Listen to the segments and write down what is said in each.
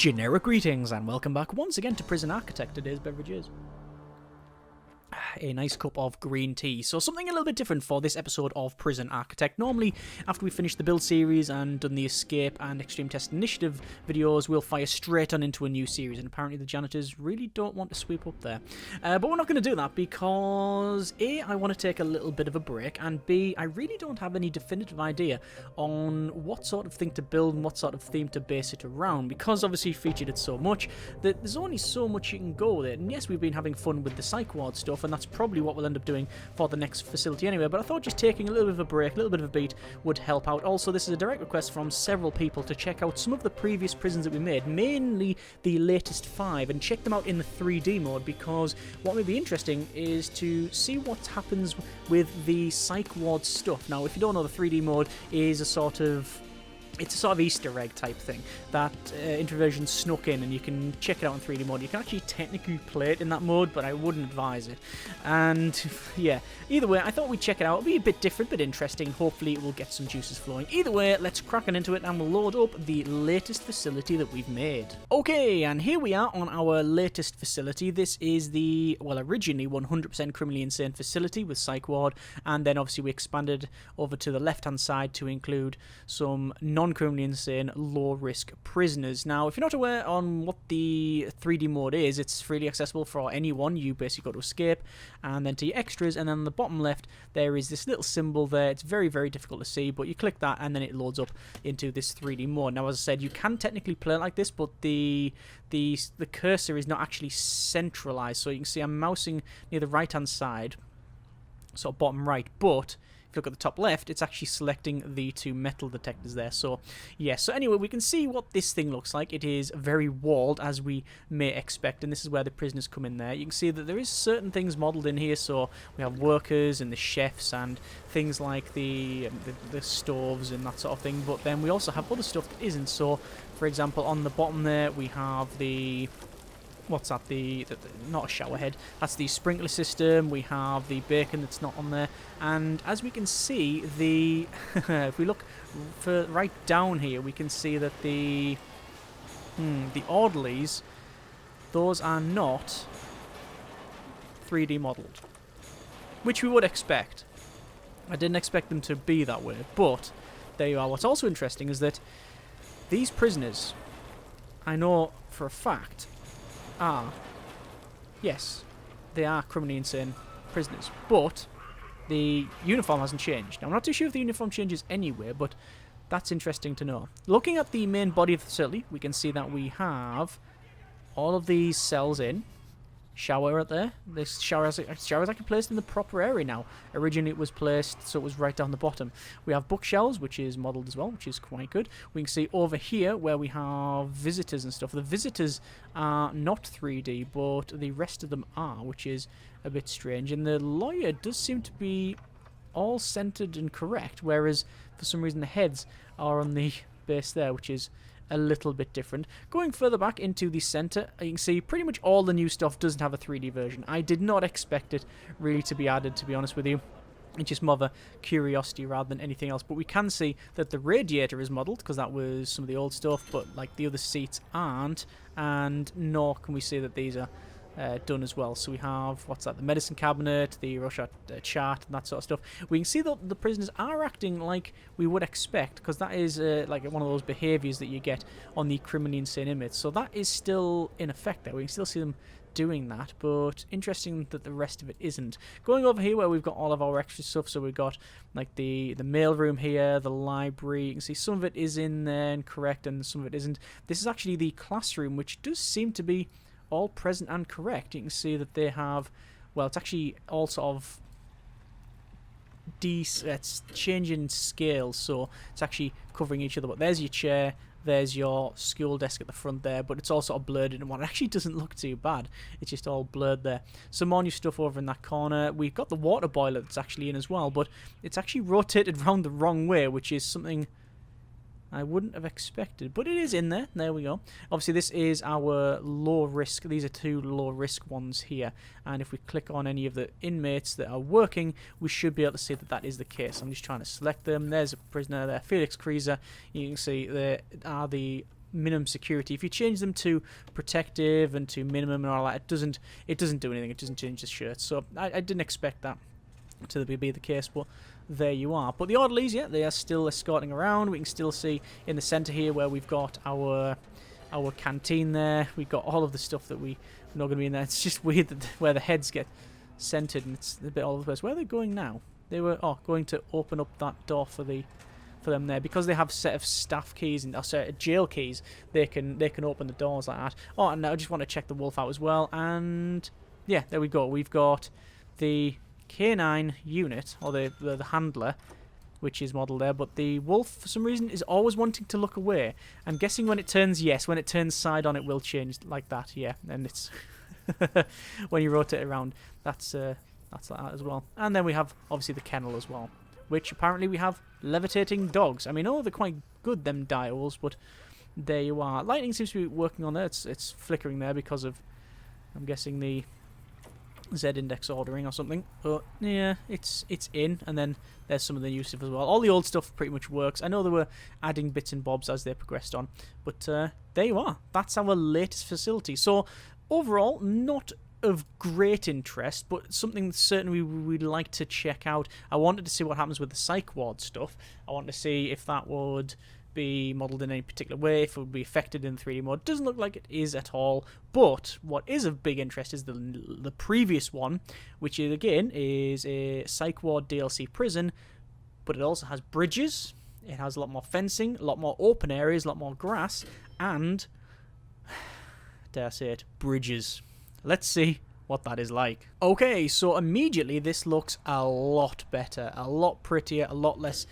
Generic greetings and welcome back once again to Prison Architect. Today's beverage is a nice cup of green tea. So something a little bit different for this episode of Prison Architect. Normally, after we finish the build series and done the escape and extreme test initiative videos, we'll fire straight on into a new series, and apparently the janitors really don't want to sweep up there. But we're not going to do that because A, I want to take a little bit of a break, and B, I really don't have any definitive idea on what sort of thing to build and what sort of theme to base it around, because obviously you featured it so much that there's only so much you can go with it. And yes, we've been having fun with the Psych Ward stuff, and that's probably what we'll end up doing for the next facility anyway, but I thought just taking a little bit of a break, a little bit of a beat would help out. Also, this is a direct request from several people to check out some of the previous prisons that we made, mainly the latest 5, and check them out in the 3D mode, because what may be interesting is to see what happens with the Psych Ward stuff. Now, if you don't know, the 3D mode is a sort of Easter egg type thing that Introversion snuck in, and you can check it out in 3D mode. You can actually technically play it in that mode, but I wouldn't advise it. And yeah, either way, I thought we'd check it out. It'll be a bit different, but interesting. Hopefully it will get some juices flowing. Either way, let's crack on into it, and we'll load up the latest facility that we've made. Okay, and here we are on our latest facility. This is the, well, originally 100% criminally insane facility with Psych Ward, and then obviously we expanded over to the left-hand side to include some non-criminally insane, low-risk prisoners. Now, if you're not aware on what the 3D mode is, it's freely accessible for anyone. You basically go to escape, and then to your extras, and then on the bottom left, there is this little symbol there. It's very, very difficult to see, but you click that, and then it loads up into this 3D mode. Now, as I said, you can technically play it like this, but the cursor is not actually centralized, so you can see I'm mousing near the right-hand side, sort of bottom right, but if you look at the top left, it's actually selecting the 2 metal detectors there. So, yeah. So anyway, we can see what this thing looks like. It is very walled, as we may expect, and this is where the prisoners come in there. You can see that there is certain things modelled in here. So we have workers and the chefs and things like the stoves and that sort of thing. But then we also have other stuff that isn't. So, for example, on the bottom there, we have the... what's that? Not a shower head. That's the sprinkler system. We have the bacon that's not on there. And as we can see, if we look right down here, we can see that the orderlies, those are not 3D modelled, which we would expect. I didn't expect them to be that way, but there you are. What's also interesting is that these prisoners, I know for a fact, yes, they are criminally insane prisoners, but the uniform hasn't changed. Now, I'm not too sure if the uniform changes anyway, but that's interesting to know. Looking at the main body of the facility, we can see that we have all of these cells in. Shower right there. This shower is actually placed in the proper area now. Originally it was placed so it was right down the bottom. We have bookshelves, which is modelled as well, which is quite good. We can see over here where we have visitors and stuff. The visitors are not 3D, but the rest of them are, which is a bit strange. And the lawyer does seem to be all centered and correct, whereas for some reason the heads are on the base there, which is a little bit different. Going further back into the center, you can see pretty much all the new stuff doesn't have a 3D version. I did not expect it really to be added, to be honest with you. It's just more of a curiosity rather than anything else. But we can see that the radiator is modelled, because that was some of the old stuff, but like the other seats aren't, and nor can we see that these are done as well. So we have, what's that, the medicine cabinet, the Rorschach chart, and that sort of stuff. We can see that the prisoners are acting like we would expect, because that is like one of those behaviours that you get on the criminally insane inmates. So that is still in effect there. We can still see them doing that, but interesting that the rest of it isn't. Going over here where we've got all of our extra stuff, so we've got like the mail room here, the library. You can see some of it is in there and correct, and some of it isn't. This is actually the classroom, which does seem to be all present and correct. You can see that they have, well, it's actually all sort of it's changing scales, so it's actually covering each other. But there's your chair, there's your school desk at the front there, but it's all sort of blurred into one. It actually doesn't look too bad. It's just all blurred there. Some more new stuff over in that corner. We've got the water boiler that's actually in as well, but it's actually rotated around the wrong way, which is something I wouldn't have expected, but it is in there. There we go. Obviously, this is our low risk. These are 2 low risk ones here. And if we click on any of the inmates that are working, we should be able to see that that is the case. I'm just trying to select them. There's a prisoner there, Felix Krieser. You can see there are the minimum security. If you change them to protective and to minimum and all that, it doesn't do anything. It doesn't change the shirt. So I didn't expect that to be the case, but there you are. But the orderlies, yeah, they are still escorting around. We can still see in the centre here where we've got our canteen there. We've got all of the stuff that we're not going to be in there. It's just weird that where the heads get centered and it's a bit all over the place. Where are they going now? They were going to open up that door for them there, because they have a set of staff keys and jail keys. They can open the doors like that. Oh, and I just want to check the wolf out as well. And yeah, there we go. We've got the canine unit, or the handler, which is modelled there, but the wolf for some reason is always wanting to look away. I'm guessing when it turns when it turns side on, it will change like that. Yeah, and it's when you rotate it around, that's like that as well. And then we have obviously the kennel as well, which apparently we have levitating dogs. I mean, they're quite good, them dials, but there you are. Lightning seems to be working on there. It's flickering there because of, I'm guessing, the Z-index ordering or something. But yeah, it's in, and then there's some of the new stuff as well. All the old stuff pretty much works. I know they were adding bits and bobs as they progressed on, but there you are. That's our latest facility. So overall, not of great interest, but something that certainly we'd like to check out. I wanted to see what happens with the Psych Ward stuff. I wanted to see if that would be modelled in any particular way, if it would be affected in 3D mode. Doesn't look like it is at all, but what is of big interest is the previous one, which is, again, is a Psych Ward DLC prison, but it also has bridges, it has a lot more fencing, a lot more open areas, a lot more grass, and, dare I say it, bridges. Let's see what that is like. Okay, so immediately this looks a lot better, a lot prettier, a lot less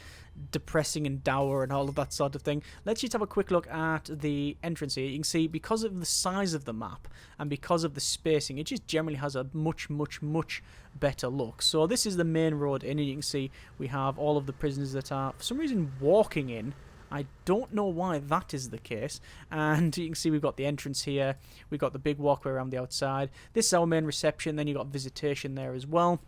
depressing and dour and all of that sort of thing. Let's just have a quick look at the entrance here. You can see, because of the size of the map and because of the spacing, it just generally has a much, much, much better look. So this is the main road in, and you can see we have all of the prisoners that are, for some reason, walking in. I don't know why that is the case. And you can see we've got the entrance here. We've got the big walkway around the outside. This is our main reception. Then you've got visitation there as well.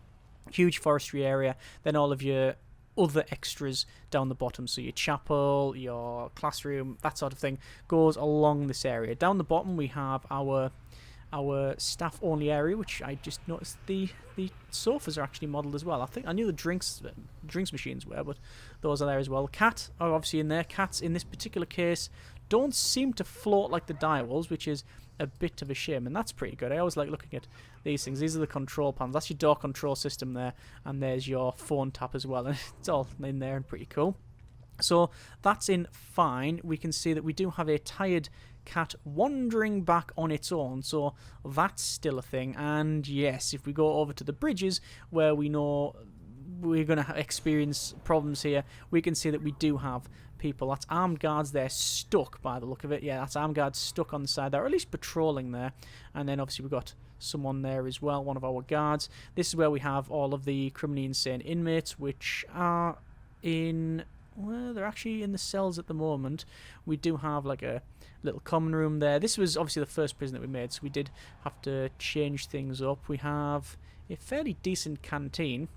Huge forestry area. Then all of your other extras down the bottom. So your chapel, your classroom, that sort of thing goes along this area. Down the bottom we have our staff only area, which I just noticed the sofas are actually modelled as well. I think I knew the drinks machines were, but those are there as well. Cat are obviously in there. Cats in this particular case don't seem to float like the direwolves, which is a bit of a shame, and that's pretty good. I always like looking at these things. These are the control panels. That's your door control system there, and there's your phone tap as well, and it's all in there and pretty cool. So that's in fine. We can see that we do have a tired cat wandering back on its own, so that's still a thing. And yes, if we go over to the bridges where we know we're going to experience problems here, we can see that we do have people. That's armed guards. They're stuck by the look of it. Yeah, that's armed guards stuck on the side there, or at least patrolling there. And then obviously we've got someone there as well, one of our guards. This is where we have all of the criminally insane inmates, which are in, well, they're actually in the cells at the moment. We do have like a little common room there. This was obviously the first prison that we made, so we did have to change things up. We have a fairly decent canteen.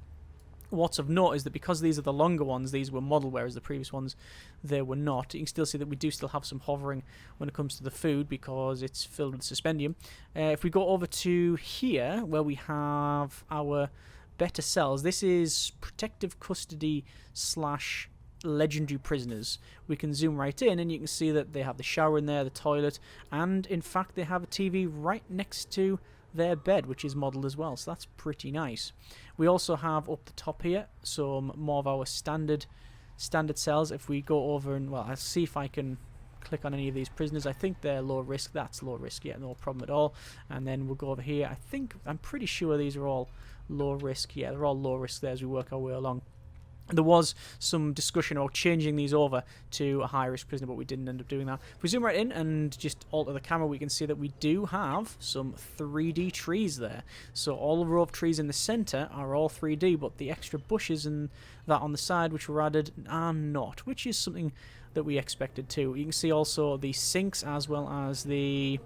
What's of note is that because these are the longer ones, these were model, whereas the previous ones, they were not. You can still see that we do still have some hovering when it comes to the food because it's filled with suspendium. If we go over to here, where we have our better cells, this is protective custody slash legendary prisoners. We can zoom right in and you can see that they have the shower in there, the toilet, and in fact they have a TV right next to their bed, which is modelled as well, so that's pretty nice. We also have up the top here some more of our standard cells. If we go over and, well, I'll see if I can click on any of these prisoners. I think they're low risk. That's low risk, yeah, no problem at all. And then we'll go over here. I'm pretty sure these are all low risk. Yeah, they're all low risk there as we work our way along. There was some discussion about changing these over to a high-risk prisoner, but we didn't end up doing that. If we zoom right in and just alter the camera, we can see that we do have some 3D trees there. So all the row of trees in the centre are all 3D, but the extra bushes and that on the side, which were added, are not, which is something that we expected too. You can see also the sinks as well as the...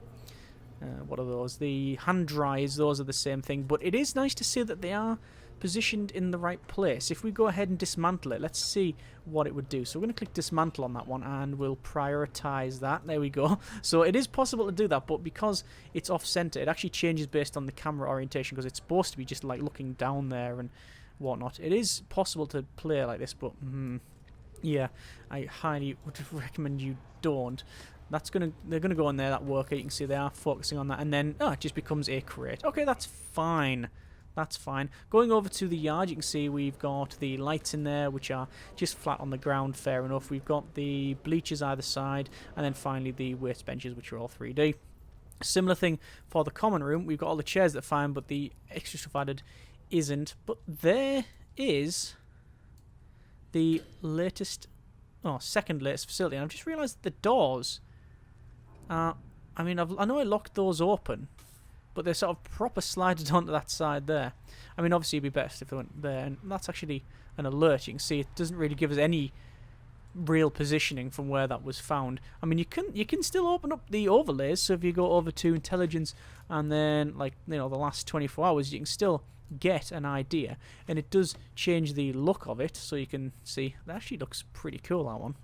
what are those? The hand dryers, those are the same thing, but it is nice to see that they are positioned in the right place. If we go ahead and dismantle it, let's see what it would do. So we're going to click dismantle on that one, and we'll prioritize that. There we go. So it is possible to do that, but because it's off-center, it actually changes based on the camera orientation, because it's supposed to be just like looking down there and whatnot. It is possible to play like this, but yeah, I highly would recommend you don't. They're gonna go in there, that worker. You can see they are focusing on that, and then it just becomes a crate. Okay, that's fine. That's fine. Going over to the yard, you can see we've got the lights in there, which are just flat on the ground. Fair enough. We've got the bleachers either side, and then finally the waste benches, which are all 3D. Similar thing for the common room. We've got all the chairs that are fine, but the extra stuff added isn't. But there is the second latest facility, and I've just realised the doors. I mean, I know I locked those open, but they're sort of proper slided onto that side there. I mean, obviously it'd be best if they went there, and that's actually an alert. You can see it doesn't really give us any real positioning from where that was found. I mean, you can still open up the overlays, so if you go over to intelligence and then, like, the last 24 hours, you can still get an idea, and it does change the look of it, so you can see that actually looks pretty cool, that one.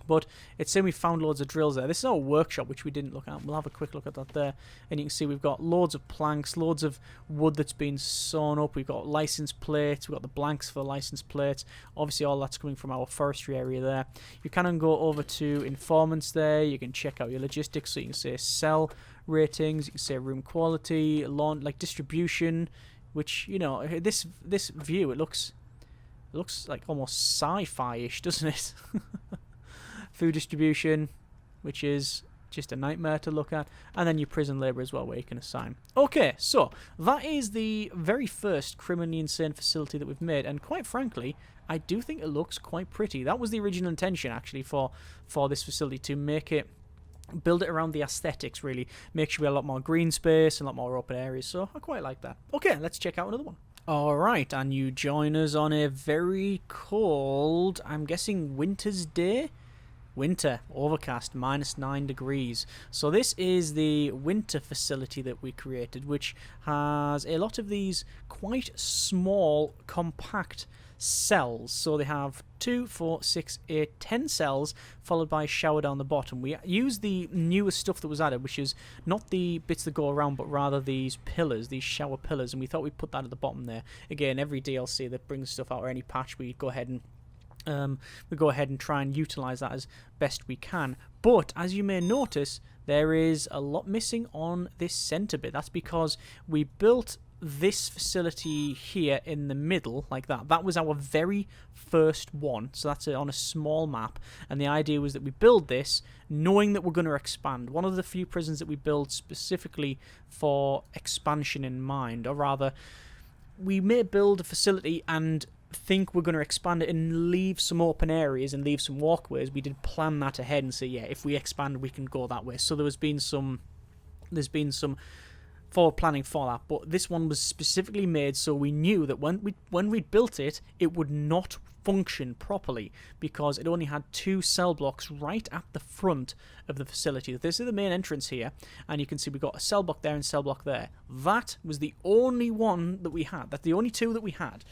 But it's saying we found loads of drills there. This is our workshop, which we didn't look at. We'll have a quick look at that there. And you can see we've got loads of planks, loads of wood that's been sawn up. We've got license plates. We've got the blanks for the license plates. Obviously, all that's coming from our forestry area there. You can go over to informants there. You can check out your logistics. So you can say cell ratings. You can say room quality, distribution, which, this view, it looks like almost sci-fi-ish, doesn't it? Food distribution, which is just a nightmare to look at, and then your prison labour as well, where you can assign. Okay, so that is the very first criminally insane facility that we've made, and quite frankly, I do think it looks quite pretty. That was the original intention, actually, for this facility, to build it around the aesthetics, really. Make sure we have a lot more green space and a lot more open areas, so I quite like that. Okay, let's check out another one. Alright, and you join us on a very cold, I'm guessing winter's day? Winter, overcast, -9 degrees. So this is the winter facility that we created, which has a lot of these quite small, compact cells. So they have 2, 4, 6, 8, 10 cells, followed by a shower down the bottom. We use the newest stuff that was added, which is not the bits that go around, but rather these pillars, these shower pillars, and we thought we'd put that at the bottom there. Again, every DLC that brings stuff out, or any patch, we go ahead and try and utilize that as best we can. But as you may notice, there is a lot missing on this center bit. That's because we built this facility here in the middle like that. That was our very first one, so that's on a small map, and the idea was that we build this knowing that we're going to expand. One of the few prisons that we build specifically for expansion in mind, or rather, we may build a facility and think we're going to expand it and leave some open areas and leave some walkways. We did plan that ahead and say, yeah, if we expand, we can go that way. So there's been some forward planning for that, but this one was specifically made so we knew that when we built it, it would not function properly because it only had 2 cell blocks right at the front of the facility. This is the main entrance here, and you can see we've got a cell block there and cell block there. That was the only one that we had. That's the only 2 that we had.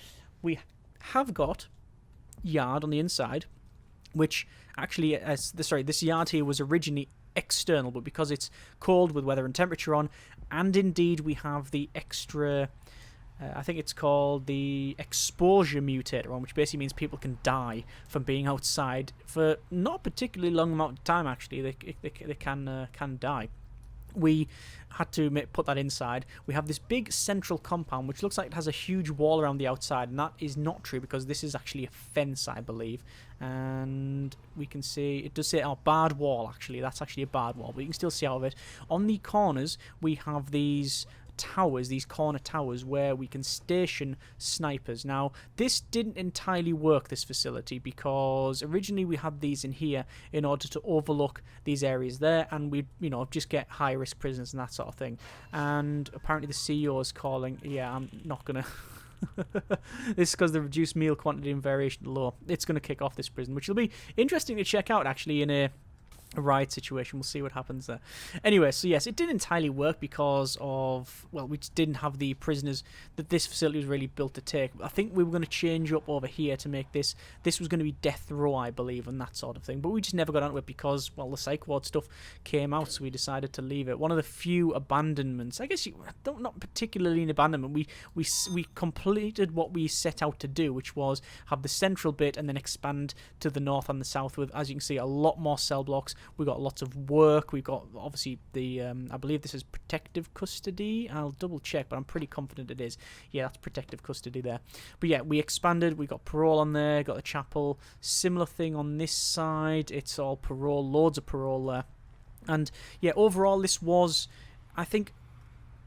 We have got yard on the inside, which actually, this yard here was originally external, but because it's cold with weather and temperature on, and indeed we have the extra, I think it's called the exposure mutator on, which basically means people can die from being outside for not a particularly long amount of time. Actually, they can die. We had to put that inside. We have this big central compound, which looks like it has a huge wall around the outside, and that is not true because this is actually a fence, I believe. And we can see, it does say, barred wall, actually. That's actually a barred wall, but you can still see out of it. On the corners, we have these towers, these corner towers, where we can station snipers. Now, this didn't entirely work, this facility, because originally we had these in here in order to overlook these areas there, and we'd, just get high-risk prisoners and that sort of thing. And apparently the CEO is calling, yeah, I'm not gonna... This is because the reduced meal quantity and variation low. It's going to kick off this prison, which will be interesting to check out, actually, in a right situation. We'll see what happens there. Anyway, so yes, it didn't entirely work because of, well, we just didn't have the prisoners that this facility was really built to take. I think we were going to change up over here to make this was going to be death row, I believe, and that sort of thing, but we just never got onto it because, well, the Psych Ward stuff came out, so we decided to leave it. One of the few abandonments, I guess, not particularly an abandonment, we completed what we set out to do, which was have the central bit and then expand to the north and the south with, as you can see, a lot more cell blocks. We've got lots of work. We've got, obviously, the I believe this is protective custody. I'll double check, but I'm pretty confident it is. Yeah, that's protective custody there. But yeah, we expanded. We got parole on there, got the chapel. Similar thing on this side. It's all parole, loads of parole there. And yeah, overall, this was, I think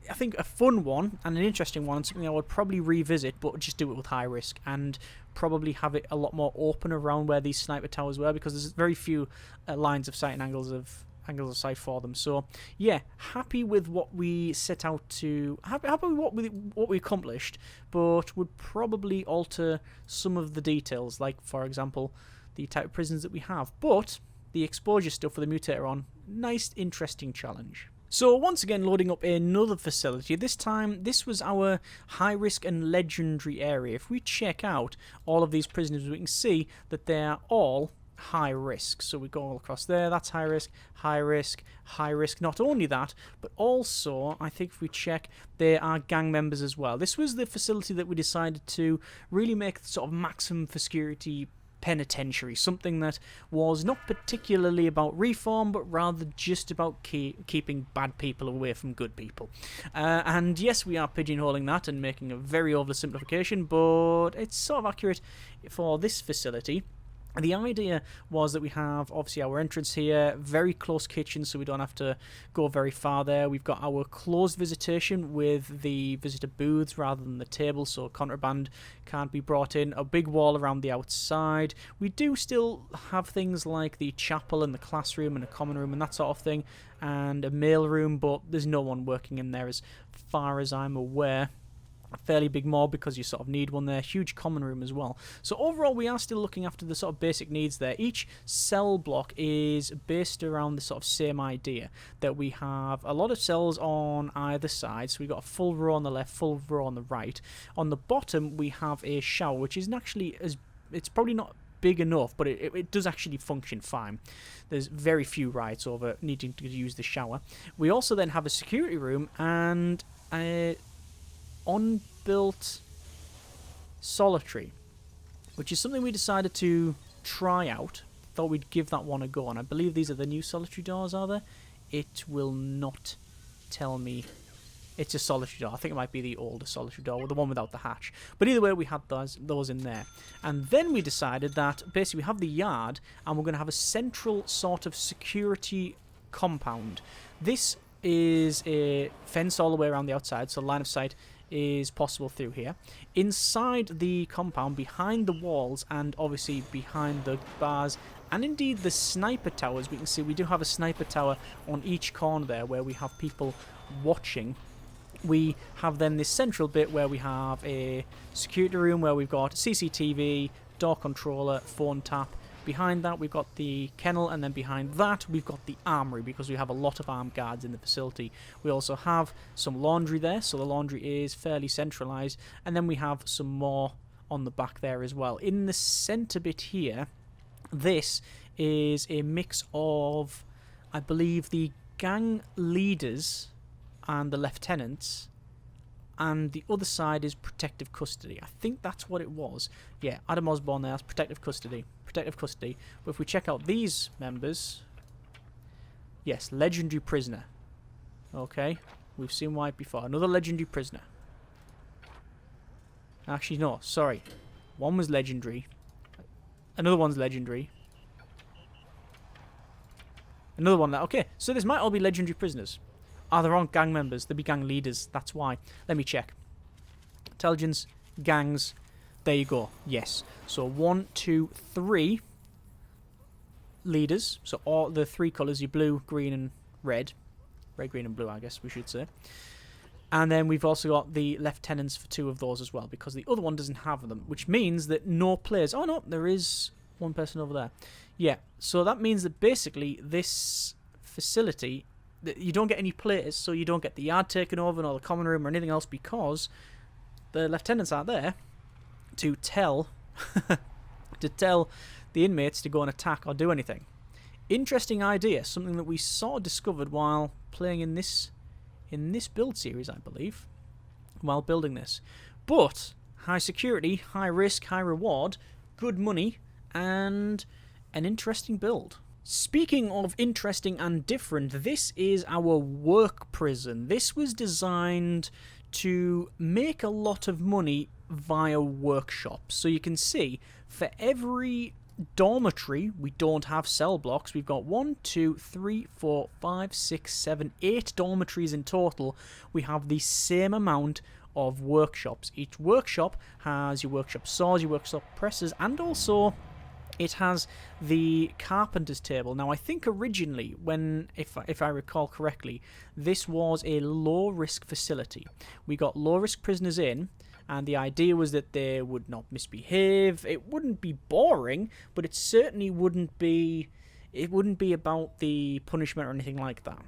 a fun one and an interesting one, and something I would probably revisit, but just do it with high risk and probably have it a lot more open around where these sniper towers were, because there's very few lines of sight and angles of sight for them. So yeah, happy with what we set out to, happy with what we accomplished, but would probably alter some of the details, like for example the type of prisons that we have. But the exposure stuff with the mutator on, nice interesting challenge. So once again, loading up another facility. This time, this was our high-risk and legendary area. If we check out all of these prisoners, we can see that they're all high risk. So we go all across there. That's high risk, high risk, high risk. Not only that, but also, I think if we check, there are gang members as well. This was the facility that we decided to really make sort of maximum for security penitentiary, something that was not particularly about reform, but rather just about keeping bad people away from good people. And yes, we are pigeonholing that and making a very oversimplification, but it's sort of accurate for this facility. The idea was that we have, obviously, our entrance here, very close kitchen, so we don't have to go very far there. We've got our closed visitation with the visitor booths rather than the table, so contraband can't be brought in. A big wall around the outside. We do still have things like the chapel and the classroom and a common room and that sort of thing, and a mail room, but there's no one working in there as far as I'm aware. A fairly big mob because you sort of need one there. Huge common room as well. So overall, we are still looking after the sort of basic needs there. Each cell block is based around the sort of same idea, that we have a lot of cells on either side. So we've got a full row on the left, full row on the right. On the bottom, we have a shower, which isn't actually as, it's probably not big enough, but it does actually function fine. There's very few rights over needing to use the shower. We also then have a security room and a unbuilt solitary, which is something we decided to try out. Thought we'd give that one a go, and I believe these are the new solitary doors, are there? It will not tell me. It's a solitary door. I think it might be the older solitary door, or the one without the hatch. But either way, we had those in there. And then we decided that basically we have the yard, and we're going to have a central sort of security compound. This is a fence all the way around the outside, so line of sight is possible through here. Inside the compound, behind the walls, and obviously behind the bars, and indeed the sniper towers, we can see we do have a sniper tower on each corner there where we have people watching. We have then this central bit where we have a security room where we've got CCTV, door controller, phone tap. Behind that, we've got the kennel, and then behind that, we've got the armory, because we have a lot of armed guards in the facility. We also have some laundry there, so the laundry is fairly centralised, and then we have some more on the back there as well. In the centre bit here, this is a mix of, I believe, the gang leaders and the lieutenants, and the other side is protective custody. I think that's what it was. Yeah, Adam Osborne there, that's protective custody. Protective custody. But if we check out these members, yes, legendary prisoner. Okay, we've seen White before. Another legendary prisoner. Actually, no, sorry. One was legendary. Another one's legendary. Another one. Okay, so this might all be legendary prisoners. Ah, there aren't gang members. They'll be gang leaders. That's why. Let me check. Intelligence, gangs. There you go. Yes. So 1, 2, 3 leaders. So all the three colours, your blue, green, and red. Red, green, and blue, I guess we should say. And then we've also got the lieutenants for 2 of those as well, because the other one doesn't have them, which means that no players... Oh, no, there is one person over there. Yeah, so that means that basically this facility, you don't get any players, so you don't get the yard taken over or the common room or anything else because the lieutenants are there to tell to tell the inmates to go and attack or do anything. Interesting idea, something that we sort of discovered while playing in this build series, I believe, while building this. But high security, high risk, high reward, good money, and an interesting build. Speaking of interesting and different, this is our work prison. This was designed to make a lot of money via workshops. So you can see, for every dormitory, we don't have cell blocks. We've got 1, 2, 3, 4, 5, 6, 7, 8 dormitories in total. We have the same amount of workshops. Each workshop has your workshop saws, your workshop presses, and also it has the carpenter's table. Now, I think originally, if I recall correctly, this was a low-risk facility. We got low-risk prisoners in, and the idea was that they would not misbehave. It wouldn't be boring, but it certainly wouldn't be about the punishment or anything like that.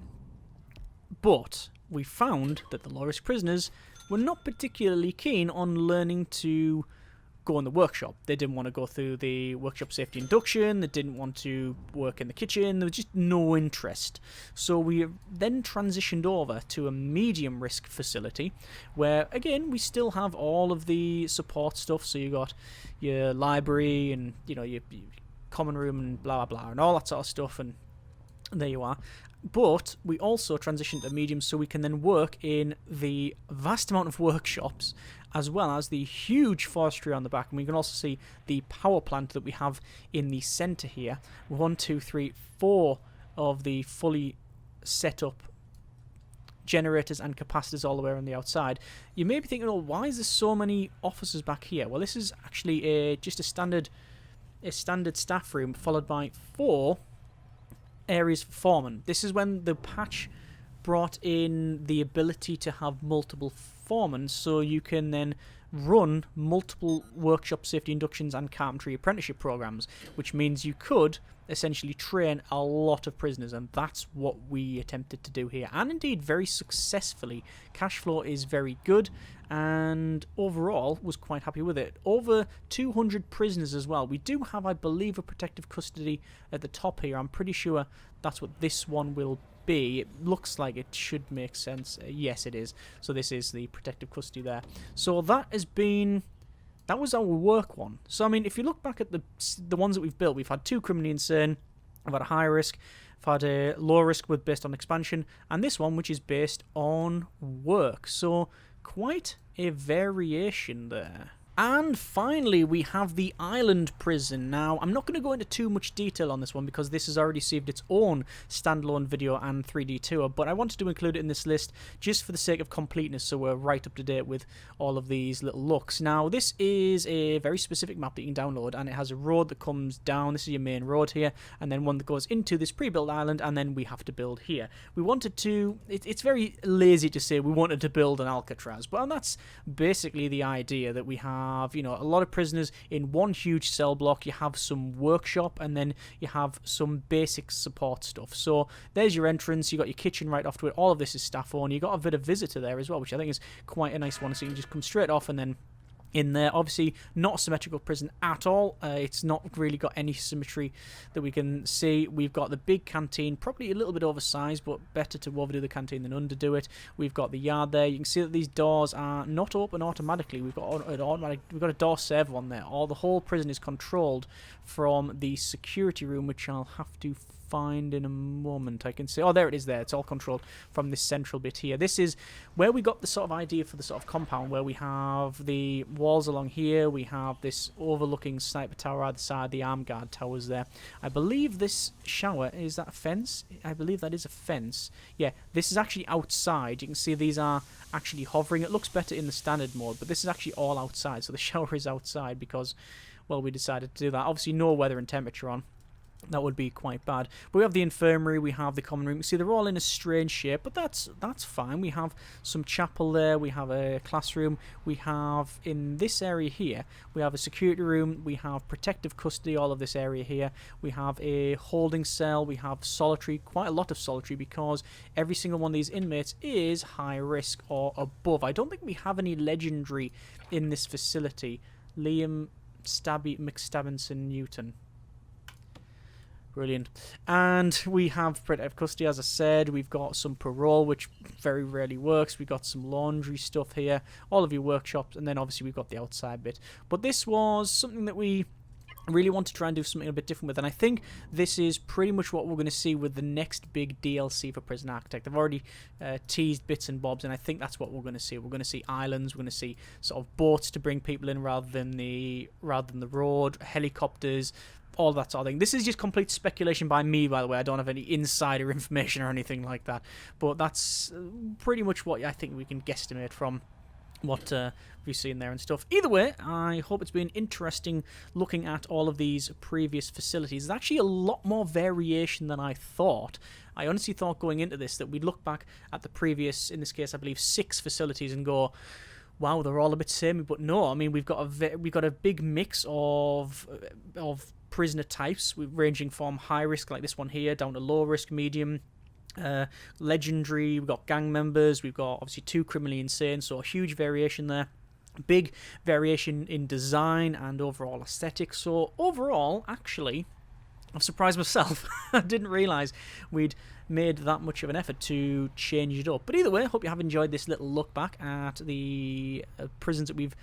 But we found that the low-risk prisoners were not particularly keen on learning to go in the workshop. They didn't want to go through the workshop safety induction. They didn't want to work in the kitchen. There was just no interest. So we then transitioned over to a medium risk facility where, again, we still have all of the support stuff. So you got your library and, you know, your common room and blah, blah, blah, and all that sort of stuff. And there you are. But we also transitioned to medium so we can then work in the vast amount of workshops as well as the huge forestry on the back. And we can also see the power plant that we have in the centre here. 1, 2, 3, 4 of the fully set up generators and capacitors all the way around the outside. You may be thinking, oh, why is there so many officers back here? Well, this is actually just a standard staff room followed by 4 areas for foremen. This is when the patch brought in the ability to have multiple foremen, so you can then run multiple workshop safety inductions and carpentry apprenticeship programs, which means you could essentially train a lot of prisoners, and that's what we attempted to do here, and indeed very successfully. Cash flow is very good, and overall was quite happy with it. Over 200 prisoners as well. We do have, I believe, a protective custody at the top here. I'm pretty sure that's what this one will be. It looks like it should make sense. Yes, it is. So this is the protective custody there. So that was our work one. So, I mean, if you look back at the ones that we've built, we've had 2 criminally insane, I've had a high risk, I've had a low risk based on expansion, and this one which is based on work. So quite a variation there. And finally, we have the island prison. Now, I'm not going to go into too much detail on this one because this has already received its own standalone video and 3D tour, but I wanted to include it in this list just for the sake of completeness, so we're right up to date with all of these little looks. Now, this is a very specific map that you can download, and it has a road that comes down. This is your main road here, and then one that goes into this pre-built island, and then we have to build here. We wanted to... It's very lazy to say we wanted to build an Alcatraz, but that's basically the idea, that we have, you know, a lot of prisoners in one huge cell block. You have some workshop, and then you have some basic support stuff. So there's your entrance. You got your kitchen right off to it. All of this is staff owned. You got a bit of visitor there as well, which I think is quite a nice one. So you can just come straight off and then in there. Obviously not a symmetrical prison at all. It's not really got any symmetry that we can see. We've got the big canteen, probably a little bit oversized, but better to overdo the canteen than underdo it. We've got the yard there. You can see that these doors are not open automatically. We've got a door servo on there. The whole prison is controlled from the security room, which I'll have to find in a moment. I can see, oh, there it is there. It's all controlled from this central bit here. This is where we got the sort of idea for the sort of compound, where we have the walls along here. We have this overlooking sniper tower either side, the arm guard towers there. I believe this shower, is that a fence? I believe that is a fence. Yeah, this is actually outside. You can see these are actually hovering. It looks better in the standard mode, but this is actually all outside. So the shower is outside because, well, we decided to do that. Obviously no weather and temperature on. That would be quite bad. But we have the infirmary, we have the common room. See, they're all in a strange shape, but that's fine. We have some chapel there, we have a classroom, we have, in this area here, we have a security room, we have protective custody, all of this area here. We have a holding cell, we have solitary, quite a lot of solitary, because every single one of these inmates is high risk or above. I don't think we have any legendary in this facility. Liam McStabinson Newton. Brilliant. And we have protective custody, as I said. We've got some parole, which very rarely works. We've got some laundry stuff here, all of your workshops, and then obviously we've got the outside bit. But this was something that we really want to try and do something a bit different with, and I think this is pretty much what we're going to see with the next big DLC for Prison Architect. I've already teased bits and bobs, and I think that's what we're going to see. We're going to see islands, we're going to see sort of boats to bring people in rather than the road, helicopters, all that sort of thing. This is just complete speculation by me, by the way. I don't have any insider information or anything like that, but that's pretty much what I think we can guesstimate from what we've seen there and stuff. Either way, I hope it's been interesting looking at all of these previous facilities. There's actually a lot more variation than I thought. I honestly thought going into this that we'd look back at the previous, in this case I believe 6 facilities, and go, wow, they're all a bit samey. But no, I mean, we've got a big mix of prisoner types, ranging from high risk like this one here down to low risk, medium, legendary. We've got gang members, we've got obviously 2 criminally insane, so a huge variation there. Big variation in design and overall aesthetics. So overall, actually, I've surprised myself. I didn't realise we'd made that much of an effort to change it up. But either way, I hope you have enjoyed this little look back at the prisons that we've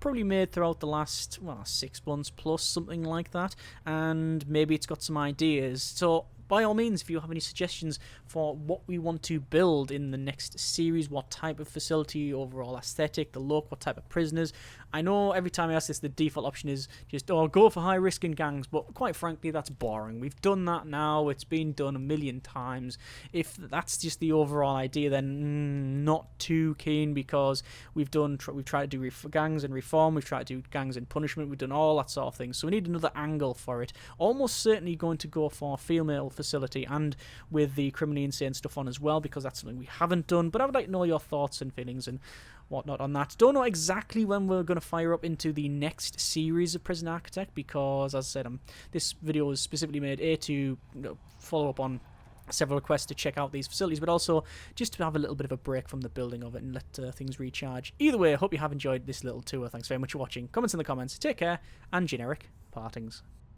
probably made throughout the last 6 months plus, something like that, and maybe it's got some ideas. So by all means, if you have any suggestions for what we want to build in the next series, what type of facility, overall aesthetic, the look, what type of prisoners. I know every time I ask this, the default option is just, go for high risk and gangs, but quite frankly, that's boring. We've done that now. It's been done a million times. If that's just the overall idea, then not too keen, because we've tried to do gangs and reform, we've tried to do gangs and punishment, we've done all that sort of thing. So we need another angle for it. Almost certainly going to go for female facility, and with the criminally insane stuff on as well, because that's something we haven't done. But I would like to know your thoughts and feelings and whatnot on that. Don't know exactly when we're going to fire up into the next series of Prison Architect, because as I said, this video was specifically made to follow up on several requests to check out these facilities, but also just to have a little bit of a break from the building of it and let things recharge. Either way, I hope you have enjoyed this little tour. Thanks very much for watching. Comments in the comments. Take care, and generic partings.